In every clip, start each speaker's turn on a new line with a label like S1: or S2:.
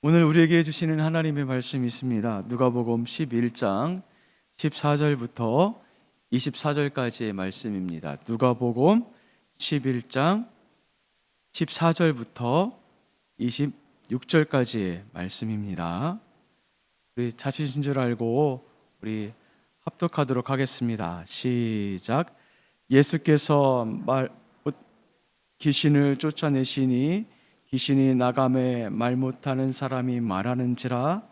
S1: 오늘 우리에게 주시는 하나님의 말씀이 있습니다. 누가복음 11장 14절부터 24절까지의 말씀입니다. 누가복음 11장 14절부터 26절까지의 말씀입니다. 우리 자신인 줄 알고 우리 합독하도록 하겠습니다. 시작. 예수께서 귀신을 쫓아내시니 귀신이 나감에 말 못하는 사람이 말하는지라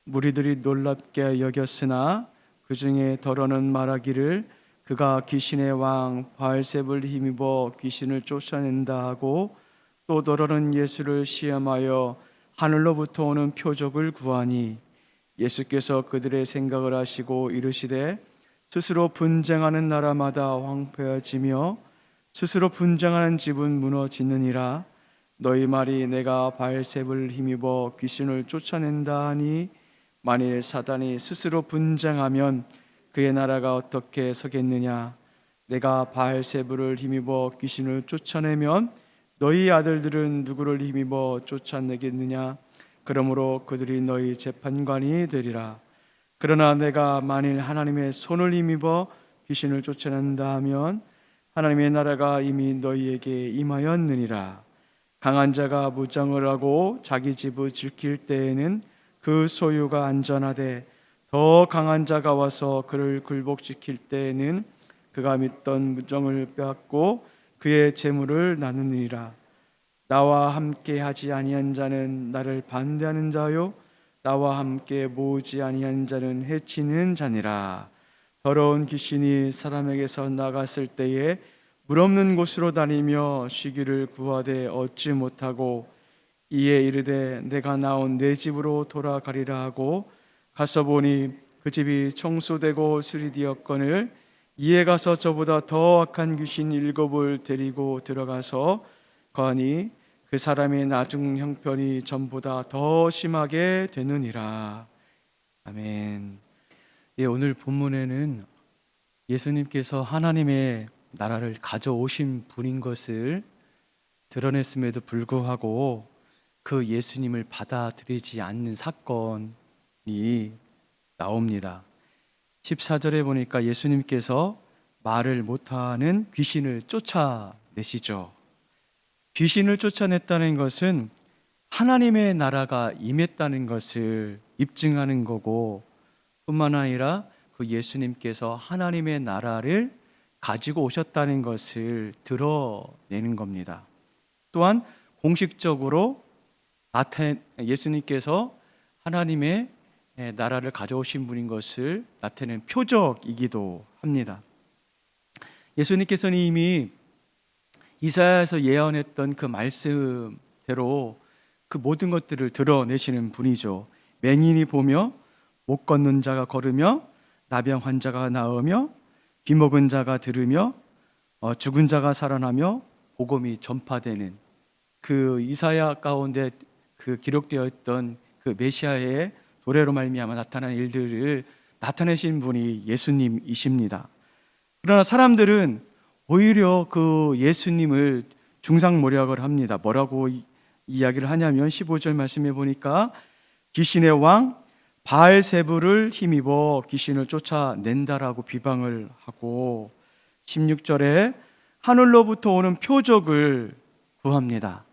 S1: 무리들이 놀랍게 여겼으나 그 중에 더러는 말하기를 그가 귀신의 왕 바알세불 힘입어 귀신을 쫓아낸다 하고 또 더러는 예수를 시험하여 하늘로부터 오는 표적을 구하니 예수께서 그들의 생각을 아시고 이르시되 스스로 분쟁하는 나라마다 황폐해지며 스스로 분쟁하는 집은 무너지느니라. 너희 말이 내가 바알세불 힘입어 귀신을 쫓아낸다 하니 만일 사단이 스스로 분쟁하면 그의 나라가 어떻게 서겠느냐. 내가 바알세불을 힘입어 귀신을 쫓아내면 너희 아들들은 누구를 힘입어 쫓아내겠느냐. 그러므로 그들이 너희 재판관이 되리라. 그러나 내가 만일 하나님의 손을 힘입어 귀신을 쫓아낸다 하면 하나님의 나라가 이미 너희에게 임하였느니라. 강한 자가 무장을 하고 자기 집을 지킬 때에는 그 소유가 안전하되 더 강한 자가 와서 그를 굴복시킬 때에는 그가 믿던 무장을 빼앗고 그의 재물을 나누니라. 나와 함께 하지 아니한 자는 나를 반대하는 자요 나와 함께 모으지 아니한 자는 해치는 자니라. 더러운 귀신이 사람에게서 나갔을 때에 물 없는 곳으로 다니며 쉬기를 구하되 얻지 못하고 이에 이르되 내가 나온 내 집으로 돌아가리라 하고 가서 보니 그 집이 청소되고 수리되었거늘 이에 가서 저보다 더 악한 귀신 7을 데리고 들어가서 거하니 그 사람의 나중 형편이 전보다 더 심하게 되느니라. 아멘. 오늘 본문에는 예수님께서 하나님의 나라를 가져오신 분인 것을 드러냈음에도 불구하고 그 예수님을 받아들이지 않는 사건이 나옵니다. 14절에 보니까 예수님께서 말을 못하는 귀신을 쫓아내시죠. 귀신을 쫓아냈다는 것은 하나님의 나라가 임했다는 것을 입증하는 거고 뿐만 아니라 그 예수님께서 하나님의 나라를 가지고 오셨다는 것을 드러내는 겁니다. 또한 공식적으로 예수님께서 하나님의 나라를 가져오신 분인 것을 나타내는 표적이기도 합니다. 예수님께서는 이미 이사야에서 예언했던 그 말씀대로 그 모든 것들을 드러내시는 분이죠. 맹인이 보며 못 걷는 자가 걸으며 나병 환자가 나으며 귀먹은 자가 들으며 죽은 자가 살아나며 복음이 전파되는 그 이사야 가운데 그 기록되어 있던 그 메시아의 도래로 말미암아 나타난 일들을 나타내신 분이 예수님이십니다. 그러나 사람들은 오히려 그 예수님을 중상모략을 합니다. 뭐라고 이야기를 하냐면 15절 말씀해 보니까 귀신의 왕 바알세불을 힘입어 귀신을 쫓아낸다라고 비방을 하고 16절에 하늘로부터 오는 표적을 구합니다.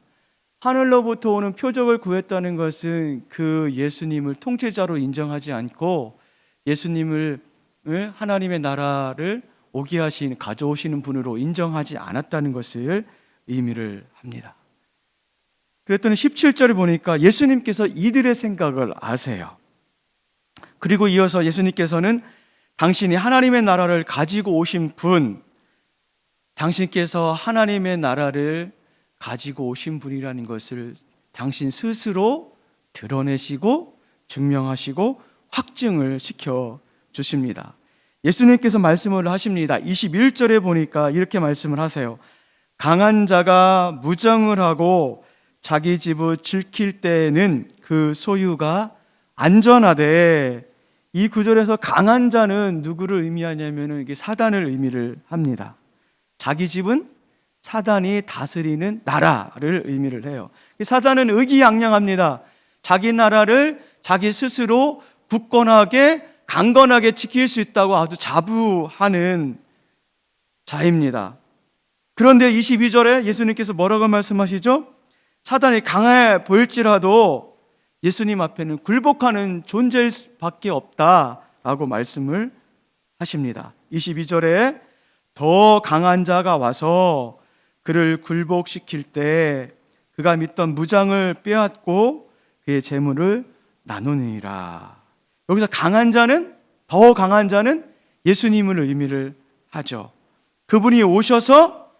S1: 하늘로부터 오는 표적을 구했다는 것은 그 예수님을 통치자로 인정하지 않고 예수님을 하나님의 나라를 오게 하신 가져오시는 분으로 인정하지 않았다는 것을 의미를 합니다. 그랬더니 17절에 보니까 예수님께서 이들의 생각을 아세요. 그리고 이어서 예수님께서는 당신이 하나님의 나라를 가지고 오신 분, 당신께서 하나님의 나라를 가지고 오신 분이라는 것을 당신 스스로 드러내시고 증명하시고 확증을 시켜 주십니다. 예수님께서 말씀을 하십니다. 21절에 보니까 이렇게 말씀을 하세요. 강한 자가 무장을 하고 자기 집을 지킬 때에는 그 소유가 안전하되, 이 구절에서 강한 자는 누구를 의미하냐면 이게 사단을 의미를 합니다. 자기 집은 사단이 다스리는 나라를 의미를 해요. 사단은 의기양양합니다. 자기 나라를 자기 스스로 굳건하게 강건하게 지킬 수 있다고 아주 자부하는 자입니다. 그런데 22절에 예수님께서 뭐라고 말씀하시죠? 사단이 강해 보일지라도 예수님 앞에는 굴복하는 존재일 수밖에 없다라고 말씀을 하십니다. 22절에 더 강한 자가 와서 그를 굴복시킬 때 그가 믿던 무장을 빼앗고 그의 재물을 나누니라. 여기서 강한 자는, 더 강한 자는 예수님을 의미를 하죠. 그분이 오셔서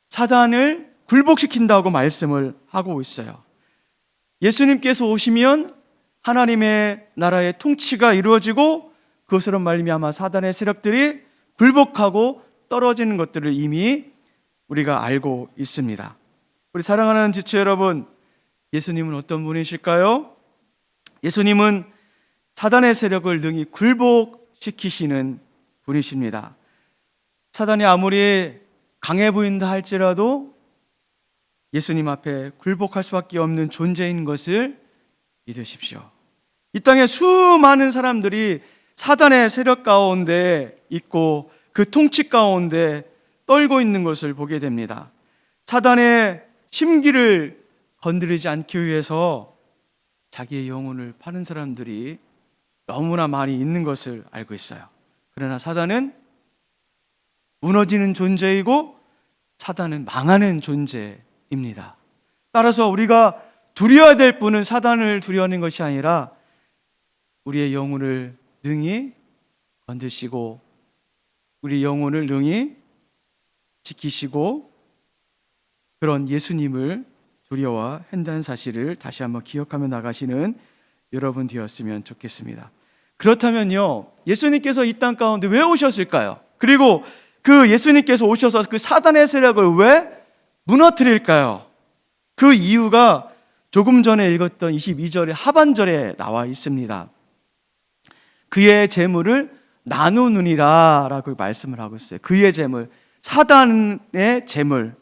S1: 사단을 굴복시킨다고 말씀을 하고 있어요. 예수님께서 오시면 하나님의 나라의 통치가 이루어지고 그것으로 말미암아 사단의 세력들이 굴복하고 떨어지는 것들을 이미 우리가 알고 있습니다. 우리 사랑하는 지체 여러분, 예수님은 어떤 분이실까요? 예수님은 사단의 세력을 능히 굴복시키시는 분이십니다. 사단이 아무리 강해 보인다 할지라도 예수님 앞에 굴복할 수밖에 없는 존재인 것을 믿으십시오. 이 땅에 수많은 사람들이 사단의 세력 가운데 있고 그 통치 가운데 떨고 있는 것을 보게 됩니다. 사단의 심기를 건드리지 않기 위해서 자기의 영혼을 파는 사람들이 너무나 많이 있는 것을 알고 있어요. 그러나 사단은 무너지는 존재이고 사단은 망하는 존재입니다. 따라서 우리가 두려워야 될 분은 사단을 두려워하는 것이 아니라 우리의 영혼을 능히 건드시고 우리 영혼을 능히 지키시고 그런 예수님을 두려워한다는 사실을 다시 한번 기억하며 나가시는 여러분 되었으면 좋겠습니다. 그렇다면요, 예수님께서 이 땅 가운데 왜 오셨을까요? 그리고 그 예수님께서 오셔서 그 사단의 세력을 왜 무너뜨릴까요? 그 이유가 조금 전에 읽었던 22절의 하반절에 나와 있습니다. 그의 재물을 나누느니라 라고 말씀을 하고 있어요. 그의 재물, 사단의 재물.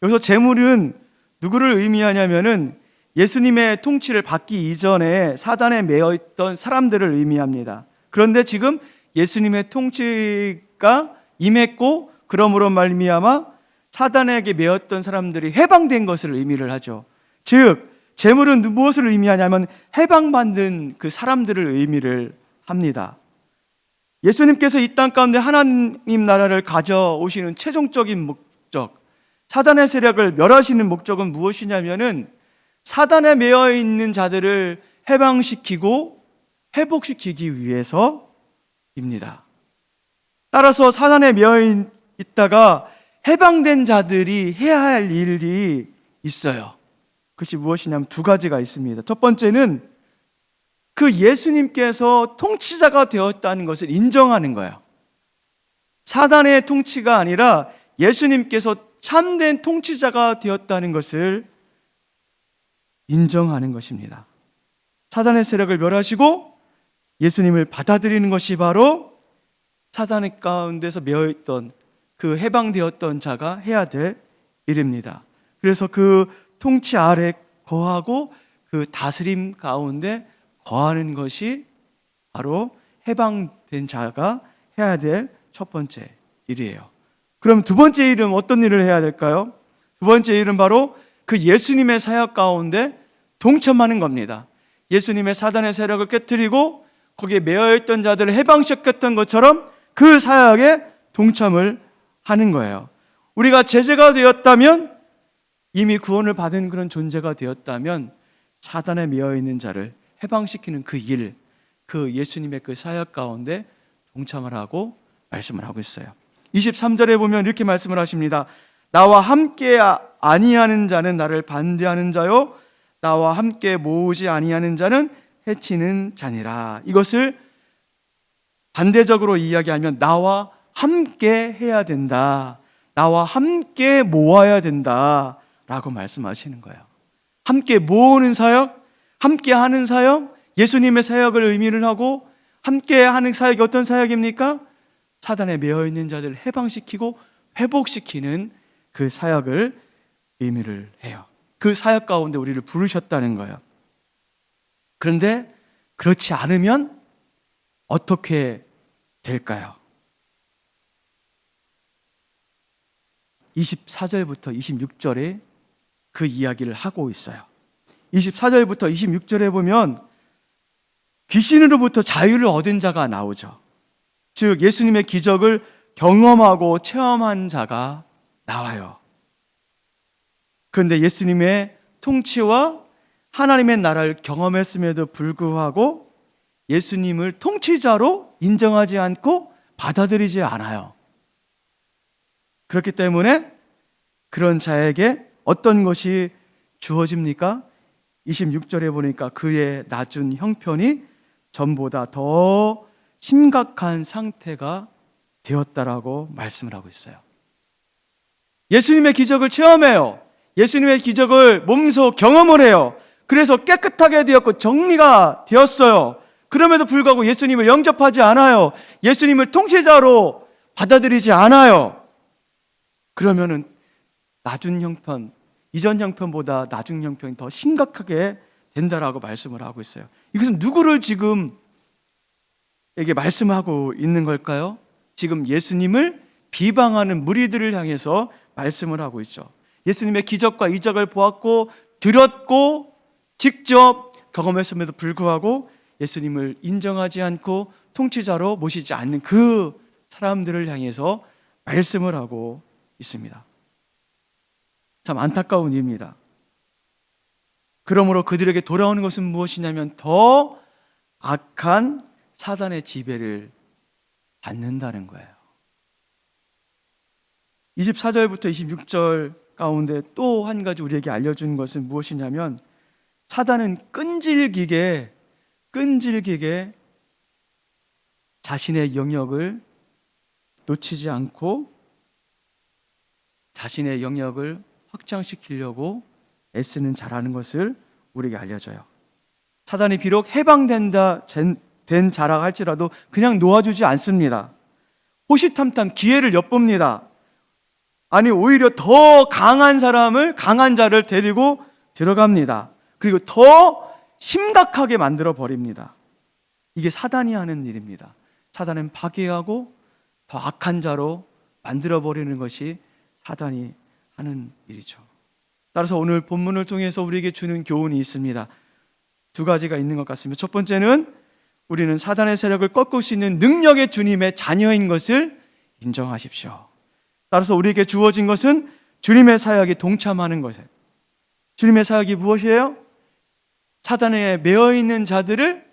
S1: 여기서 재물은 누구를 의미하냐면은 예수님의 통치를 받기 이전에 사단에 매여 있던 사람들을 의미합니다. 그런데 지금 예수님의 통치가 임했고 그러므로 말미암아 사단에게 매였던 사람들이 해방된 것을 의미를 하죠. 즉 재물은 무엇을 의미하냐면 해방받는 그 사람들을 의미를 합니다. 예수님께서 이 땅 가운데 하나님 나라를 가져오시는 최종적인 목적, 사단의 세력을 멸하시는 목적은 무엇이냐면은 사단에 매여 있는 자들을 해방시키고 회복시키기 위해서입니다. 따라서 사단에 매여 있다가 해방된 자들이 해야 할 일이 있어요. 그것이 무엇이냐면 두 가지가 있습니다. 첫 번째는 그 예수님께서 통치자가 되었다는 것을 인정하는 거예요. 사단의 통치가 아니라 예수님께서 참된 통치자가 되었다는 것을 인정하는 것입니다. 사단의 세력을 멸하시고 예수님을 받아들이는 것이 바로 사단의 가운데서 매어있던 그 해방되었던 자가 해야 될 일입니다. 그래서 그 통치 아래 거하고 그 다스림 가운데 거하는 것이 바로 해방된 자가 해야 될 첫 번째 일이에요. 그럼 두 번째 일은 어떤 일을 해야 될까요? 두 번째 일은 바로 그 예수님의 사역 가운데 동참하는 겁니다. 예수님의 사단의 세력을 깨뜨리고 거기에 매여있던 자들을 해방시켰던 것처럼 그 사역에 동참을 하는 거예요. 우리가 제자가 되었다면, 이미 구원을 받은 그런 존재가 되었다면 사단에 매여있는 자를 해방시키는 그 일, 그 예수님의 그 사역 가운데 동참을 하고 말씀을 하고 있어요. 23절에 보면 이렇게 말씀을 하십니다. 나와 함께 아니하는 자는 나를 반대하는 자요 나와 함께 모으지 아니하는 자는 해치는 자니라. 이것을 반대적으로 이야기하면 나와 함께 해야 된다, 나와 함께 모아야 된다 라고 말씀하시는 거예요. 함께 모으는 사역, 함께 하는 사역, 예수님의 사역을 의미를 하고 함께 하는 사역이 어떤 사역입니까? 사단에 매여있는 자들을 해방시키고 회복시키는 그 사역을 의미를 해요. 그 사역 가운데 우리를 부르셨다는 거예요. 그런데 그렇지 않으면 어떻게 될까요? 24절부터 26절에 그 이야기를 하고 있어요. 24절부터 26절에 보면 귀신으로부터 자유를 얻은 자가 나오죠. 즉 예수님의 기적을 경험하고 체험한 자가 나와요. 그런데 예수님의 통치와 하나님의 나라를 경험했음에도 불구하고 예수님을 통치자로 인정하지 않고 받아들이지 않아요. 그렇기 때문에 그런 자에게 어떤 것이 주어집니까? 26절에 보니까 그의 낮은 형편이 전보다 더 심각한 상태가 되었다라고 말씀을 하고 있어요. 예수님의 기적을 체험해요. 예수님의 기적을 몸소 경험을 해요. 그래서 깨끗하게 되었고 정리가 되었어요. 그럼에도 불구하고 예수님을 영접하지 않아요. 예수님을 통치자로 받아들이지 않아요. 그러면은 낮은 형편, 이전 형편보다 낮은 형편이 더 심각하게 된다라고 말씀을 하고 있어요. 이것은 누구를 지금 에게 말씀하고 있는 걸까요? 지금 예수님을 비방하는 무리들을 향해서 말씀을 하고 있죠. 예수님의 기적과 이적을 보았고 들었고 직접 경험했음에도 불구하고 예수님을 인정하지 않고 통치자로 모시지 않는 그 사람들을 향해서 말씀을 하고 있습니다. 참 안타까운 일입니다. 그러므로 그들에게 돌아오는 것은 무엇이냐면 더 악한 사단의 지배를 받는다는 거예요. 24절부터 26절 가운데 또 한 가지 우리에게 알려준 것은 무엇이냐면 사단은 끈질기게 자신의 영역을 놓치지 않고 자신의 영역을 확장시키려고 애쓰는 자라는 것을 우리에게 알려줘요. 사단이 비록 해방된다 된 자라 할지라도 그냥 놓아주지 않습니다. 호시탐탐 기회를 엿봅니다. 아니 오히려 더 강한 사람을, 강한 자를 데리고 들어갑니다. 그리고 더 심각하게 만들어 버립니다. 이게 사단이 하는 일입니다. 사단은 파괴하고 더 악한 자로 만들어 버리는 것이 사단이 하는 일이죠. 따라서 오늘 본문을 통해서 우리에게 주는 교훈이 있습니다. 두 가지가 있는 것 같습니다. 첫 번째는 우리는 사단의 세력을 꺾을 수 있는 능력의 주님의 자녀인 것을 인정하십시오. 따라서 우리에게 주어진 것은 주님의 사역에 동참하는 것이에요. 주님의 사역이 무엇이에요? 사단에 매어 있는 자들을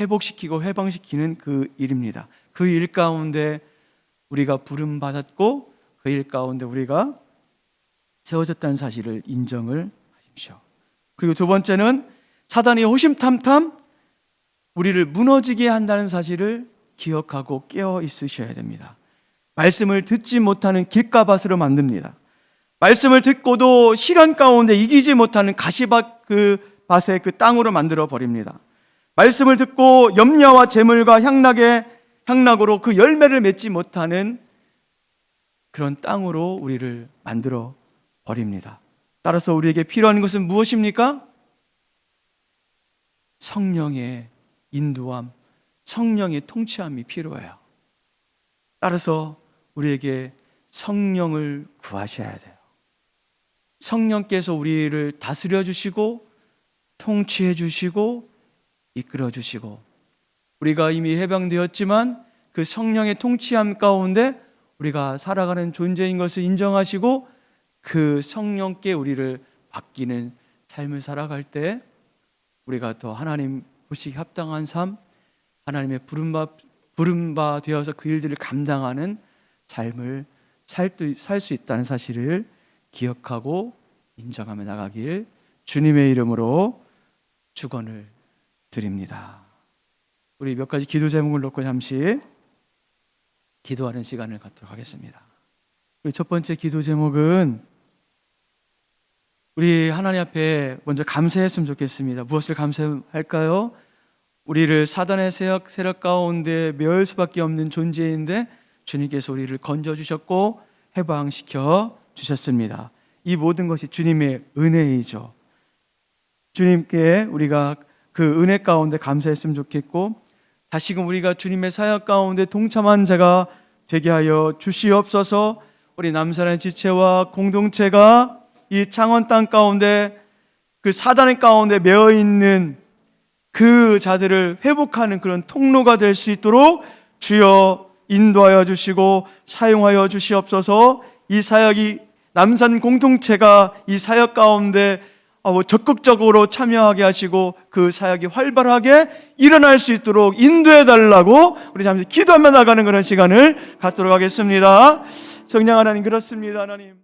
S1: 회복시키고 해방시키는 그 일입니다. 그 일 가운데 우리가 부름받았고 그 일 가운데 우리가 세워졌다는 사실을 인정을 하십시오. 그리고 두 번째는 사단이 호심탐탐 우리를 무너지게 한다는 사실을 기억하고 깨어 있으셔야 됩니다. 말씀을 듣지 못하는 길가밭으로 만듭니다. 말씀을 듣고도 시련 가운데 이기지 못하는 가시밭 밭의 그 땅으로 만들어 버립니다. 말씀을 듣고 염려와 재물과 향락으로 그 열매를 맺지 못하는 그런 땅으로 우리를 만들어 버립니다. 따라서 우리에게 필요한 것은 무엇입니까? 성령의 인도함, 성령의 통치함이 필요해요. 따라서 우리에게 성령을 구하셔야 돼요. 성령께서 우리를 다스려 주시고 통치해 주시고 이끌어 주시고 우리가 이미 해방되었지만 그 성령의 통치함 가운데 우리가 살아가는 존재인 것을 인정하시고 그 성령께 우리를 맡기는 삶을 살아갈 때 우리가 더 하나님 보시기 합당한 삶, 하나님의 부름바 되어서 그 일들을 감당하는 삶을 살 수 있다는 사실을 기억하고 인정하며 나가길 주님의 이름으로 축원을 드립니다. 우리 몇 가지 기도 제목을 놓고 잠시 기도하는 시간을 갖도록 하겠습니다. 우리 첫 번째 기도 제목은 우리 하나님 앞에 먼저 감사했으면 좋겠습니다. 무엇을 감사할까요? 우리를 사단의 세력 가운데 매일 수밖에 없는 존재인데 주님께서 우리를 건져주셨고 해방시켜 주셨습니다. 이 모든 것이 주님의 은혜이죠. 주님께 우리가 그 은혜 가운데 감사했으면 좋겠고, 다시금 우리가 주님의 사역 가운데 동참한 자가 되게 하여 주시옵소서. 우리 남산의 지체와 공동체가 이 창원 땅 가운데 그 사단의 가운데 매어 있는 그 자들을 회복하는 그런 통로가 될 수 있도록 주여 인도하여 주시고 사용하여 주시옵소서. 이 사역이 남산 공동체가 이 사역 가운데 적극적으로 참여하게 하시고 그 사역이 활발하게 일어날 수 있도록 인도해 달라고 우리 잠시 기도하며 나가는 그런 시간을 갖도록 하겠습니다. 성령 하나님, 그렇습니다. 하나님,